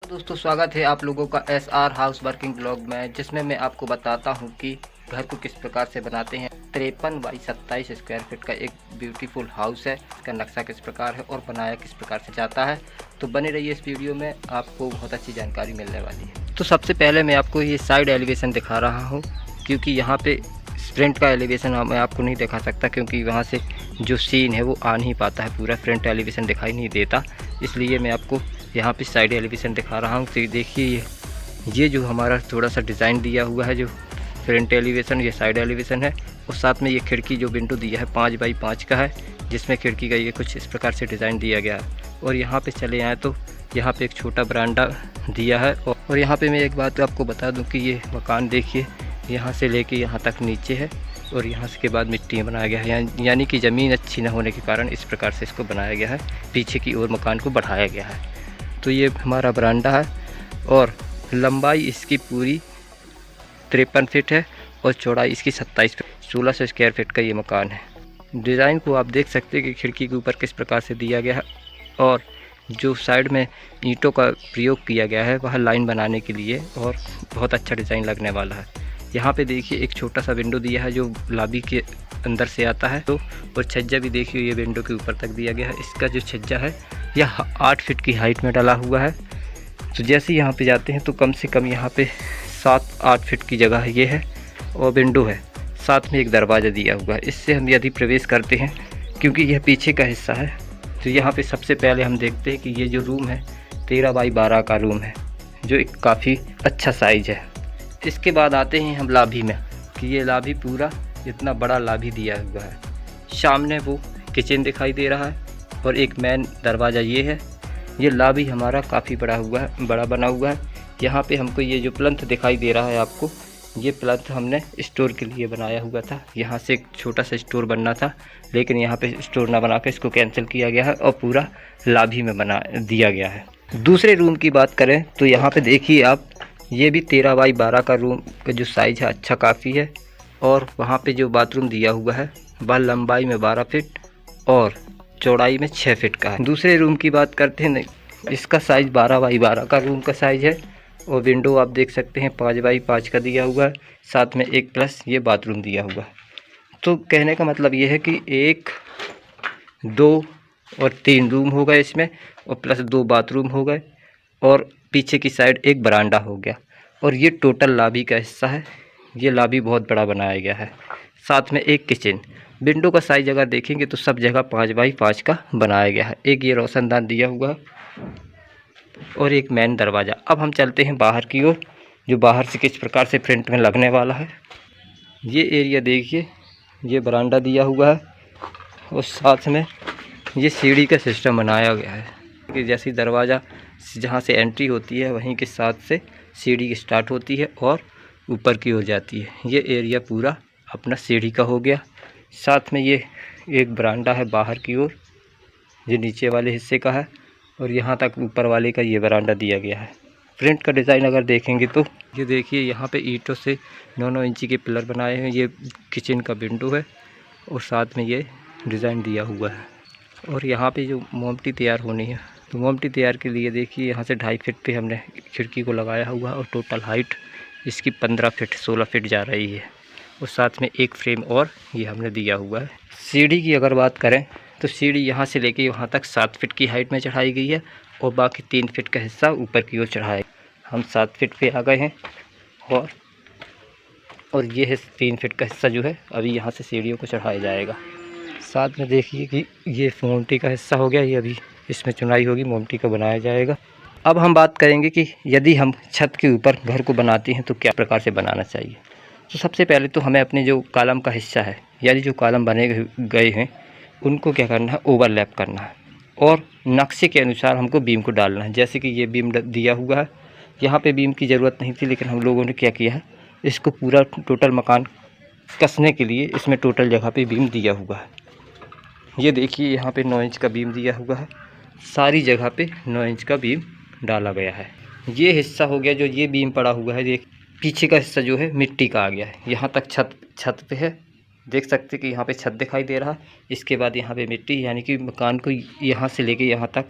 दोस्तों स्वागत है आप लोगों का SR हाउस वर्किंग ब्लॉग में, जिसमें मैं आपको बताता हूं कि घर को किस प्रकार से बनाते हैं। 53 बाई 27 स्क्वायर फीट का एक ब्यूटीफुल हाउस है। इसका नक्शा किस प्रकार है और बनाया किस प्रकार से जाता है, तो बने रहिए इस वीडियो में, आपको बहुत अच्छी जानकारी मिलने वाली है। तो सबसे पहले मैं आपको ये साइड एलिवेशन दिखा रहा हूँ, क्योंकि यहाँ पे फ्रंट का एलिवेशन मैं आपको नहीं दिखा सकता, क्योंकि वहाँ से जो सीन है वो आ नहीं पाता है, पूरा फ्रंट एलिवेशन दिखाई नहीं देता। इसलिए मैं आपको यहाँ पे साइड एलिवेशन दिखा रहा हूँ। तो देखिए ये जो हमारा थोड़ा सा डिज़ाइन दिया हुआ है, जो फ्रंट एलिवेशन, ये साइड एलिवेशन है। और साथ में ये खिड़की जो विंडो दिया है 5 बाई 5 का है, जिसमें खिड़की का ये कुछ इस प्रकार से डिज़ाइन दिया गया है। और यहाँ पे चले आएँ तो यहाँ पे एक छोटा बरामदा दिया है। और यहाँ पे मैं एक बात आपको बता दूँ कि ये मकान देखिए यहाँ से लेके यहाँ तक नीचे है, और यहाँ से के बाद मिट्टी में बनाया गया है, यानी कि ज़मीन अच्छी न होने के कारण इस प्रकार से इसको बनाया गया है। पीछे की ओर मकान को बढ़ाया गया है। तो ये हमारा बरामदा है, और लंबाई इसकी पूरी 53 फीट है और चौड़ाई इसकी 27 फीट, 1600 स्क्वायर फीट का ये मकान है। डिज़ाइन को आप देख सकते हैं कि खिड़की के ऊपर किस प्रकार से दिया गया है, और जो साइड में ईंटों का प्रयोग किया गया है वह लाइन बनाने के लिए, और बहुत अच्छा डिज़ाइन लगने वाला है। यहाँ पे देखिए एक छोटा सा विंडो दिया है जो लॉबी के अंदर से आता है। तो और छज्जा भी देखिए ये विंडो के ऊपर तक दिया गया है। इसका जो छज्जा है यह 8 फीट की हाइट में डाला हुआ है। तो जैसे यहाँ पे जाते हैं तो कम से कम यहाँ पे 7-8 फीट की जगह ये है, और विंडो है, साथ में एक दरवाज़ा दिया हुआ है। इससे हम यदि प्रवेश करते हैं, क्योंकि यह पीछे का हिस्सा है, तो यहाँ पे सबसे पहले हम देखते हैं कि ये जो रूम है 13 बाई 12 का रूम है, जो एक काफ़ी अच्छा साइज़ है। इसके बाद आते हैं हम लॉबी में, कि ये लॉबी पूरा इतना बड़ा लॉबी दिया हुआ है। सामने वो किचन दिखाई दे रहा है, और एक मेन दरवाज़ा ये है। ये लॉबी हमारा काफ़ी बड़ा बना हुआ है। यहाँ पे हमको ये जो प्लंथ दिखाई दे रहा है आपको, ये प्लंथ हमने स्टोर के लिए बनाया हुआ था। यहाँ से एक छोटा सा स्टोर बनना था, लेकिन यहाँ पे स्टोर ना बना के इसको कैंसिल किया गया है, और पूरा लॉबी में बना दिया गया है। दूसरे रूम की बात करें तो यहाँ पे देखिए आप, ये भी 13 बाई 12 का रूम का जो साइज़ है अच्छा काफ़ी है। और वहाँ पे जो बाथरूम दिया हुआ है वह लंबाई में 12 फीट और चौड़ाई में 6 फीट का है। दूसरे रूम की बात करते हैं, इसका साइज़ 12 बाई 12 का रूम का साइज़ है, और विंडो आप देख सकते हैं 5 बाई 5 का दिया हुआ है, साथ में एक प्लस ये बाथरूम दिया हुआ है। तो कहने का मतलब ये है कि 1, 2 और 3 रूम हो गए इसमें, और प्लस 2 बाथरूम हो गए, और पीछे की साइड एक बरामदा हो गया। और ये टोटल लॉबी का हिस्सा है। ये लॉबी बहुत बड़ा बनाया गया है, साथ में एक किचन। विंडो का साइज़ अगर देखेंगे तो सब जगह 5 बाई 5 का बनाया गया है। एक ये रोशनदान दिया हुआ है, और एक मेन दरवाज़ा। अब हम चलते हैं बाहर की ओर, जो बाहर से किस प्रकार से फ्रंट में लगने वाला है। ये एरिया देखिए, ये बरामदा दिया हुआ है, और साथ में ये सीढ़ी का सिस्टम बनाया गया है, कि जैसे दरवाज़ा जहाँ से एंट्री होती है वहीं के साथ से सीढ़ी स्टार्ट होती है और ऊपर की ओर जाती है। ये एरिया पूरा अपना सीढ़ी का हो गया। साथ में ये एक बरामदा है बाहर की ओर, जो नीचे वाले हिस्से का है, और यहाँ तक ऊपर वाले का ये बरामदा दिया गया है। फ्रंट का डिज़ाइन अगर देखेंगे तो ये देखिए, यहाँ पे ईंटों से 9-9 इंची के पिलर बनाए हैं। ये किचन का विंडो है, और साथ में ये डिज़ाइन दिया हुआ है। और यहाँ पे जो मोमटी तैयार होनी है, तो मोमटी तैयार के लिए देखिए यहाँ से 2.5 फीट पे हमने खिड़की को लगाया हुआ है, और टोटल हाइट इसकी 15 फीट 16 फीट जा रही है। और साथ में एक फ्रेम और ये हमने दिया हुआ है। सीढ़ी की अगर बात करें तो सीढ़ी यहाँ से लेके वहाँ तक 7 फीट की हाइट में चढ़ाई गई है, और बाकी 3 फीट का हिस्सा ऊपर की ओर चढ़ाया। हम 7 फीट पे आ गए हैं, और ये है 3 फीट का हिस्सा जो है अभी यहाँ से सीढ़ियों को चढ़ाया जाएगा। साथ में देखिए कि ये मोमटी का हिस्सा हो गया, ये अभी इसमें चुनाई होगी, मोमटी का बनाया जाएगा। अब हम बात करेंगे कि यदि हम छत के ऊपर घर को बनाते हैं तो क्या प्रकार से बनाना चाहिए। तो सबसे पहले तो हमें अपने जो कॉलम का हिस्सा है, यानी जो कॉलम बने गए हैं, उनको क्या करना है, ओवरलैप करना है, और नक्शे के अनुसार हमको बीम को डालना है। जैसे कि ये बीम दिया हुआ है, यहाँ पे बीम की ज़रूरत नहीं थी, लेकिन हम लोगों ने क्या किया है, इसको पूरा टोटल मकान कसने के लिए इसमें टोटल जगह पे बीम दिया हुआ है। ये देखिए यहाँ पे 9 इंच का बीम दिया हुआ है, सारी जगह पे 9 इंच का बीम डाला गया है। ये हिस्सा हो गया, जो ये बीम पड़ा हुआ है, ये पीछे का हिस्सा जो है मिट्टी का आ गया है। यहाँ तक छत पे है, देख सकते कि यहाँ पे छत दिखाई दे रहा है। इसके बाद यहाँ पे मिट्टी, यानी कि मकान को यहाँ से लेके यहाँ तक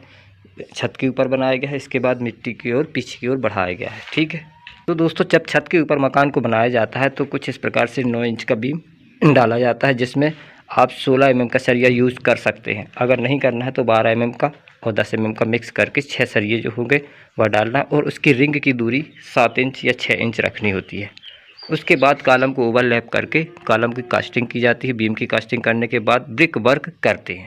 छत के ऊपर बनाया गया है, इसके बाद मिट्टी की ओर पीछे की ओर बढ़ाया गया है। ठीक है, तो दोस्तों जब छत के ऊपर मकान को बनाया जाता है तो कुछ इस प्रकार से 9 इंच का बीम डाला जाता है, जिसमें आप 16 mm का सरिया यूज़ कर सकते हैं। अगर नहीं करना है तो 12 mm का और 10 mm का मिक्स करके 6 सरिये जो होंगे वह डालना, और उसकी रिंग की दूरी 7 इंच या 6 इंच रखनी होती है। उसके बाद कॉलम को ओवरलैप करके कॉलम की कास्टिंग की जाती है। बीम की कास्टिंग करने के बाद ब्रिक वर्क करते हैं।